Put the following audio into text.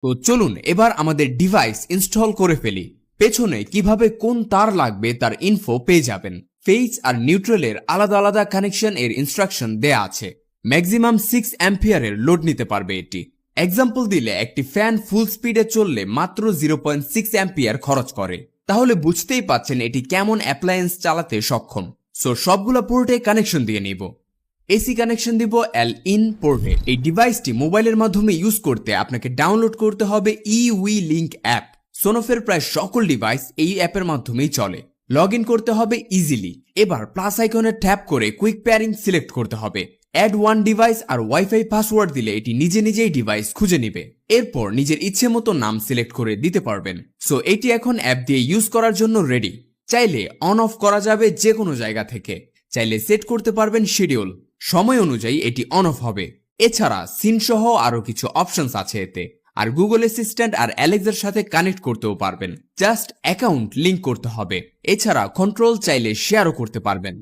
তো চলুন এবার আমাদের ডিভাইস ইনস্টল করে ফেলি। পেছনে কিভাবে কোন তার লাগবে তার ইনফো পেয়ে যাবেন। ফেজ আর নিউট্রালের আলাদা আলাদা কানেকশন এর ইনস্ট্রাকশন দেয়া আছে। ম্যাক্সিমাম 6 অ্যাম্পিয়ারের লোড নিতে পারবে এটি। এক্সাম্পল দিলে একটি ফ্যান ফুল স্পিডে চললে মাত্র 0.6 অ্যাম্পিয়ার খরচ করে। তাহলে বুঝতেই পাচ্ছেন এটি কেমন অ্যাপ্লায়েন্স চালাতে সক্ষম। সো সবগুলো পোর্টে কানেকশন দিয়ে নিব। এসি কানেকশন দিব এল ইন পোর্টে। এই ডিভাইসটি মোবাইলের মাধ্যমে ইউজ করতে আপনাকে ডাউনলোড করতে হবে ইউই লিংক অ্যাপ। সোনোফের প্রায় সকল ডিভাইস এই অ্যাপের মাধ্যমেই চলে। লগ ইন করতে হবে ইজিলি। এবার প্লাস আইকনে ট্যাপ করে কুইক পেয়ারিং সিলেক্ট করতে হবে। অ্যাড ওয়ান ডিভাইস আর ওয়াইফাই পাসওয়ার্ড দিলে এটি নিজে নিজেই ডিভাইস খুঁজে নিবে। এরপর নিজের ইচ্ছে মতো নাম সিলেক্ট করে দিতে পারবেন। সো এটি এখন অ্যাপ দিয়ে ইউজ করার জন্য রেডি। চাইলে অন অফ করা যাবে যে কোনো জায়গা থেকে। চাইলে সেট করতে পারবেন শিডিউল, সময় অনুযায়ী এটি অন অফ হবে। এছাড়া সিন সহ আরো কিছু অপশনস আছে এতে। আর গুগল অ্যাসিস্ট্যান্ট আর অ্যালেক্সার সাথে কানেক্ট করতেও পারবেন। জাস্ট অ্যাকাউন্ট লিংক করতে হবে। এছাড়া কন্ট্রোল চাইলে শেয়ারও করতে পারবেন।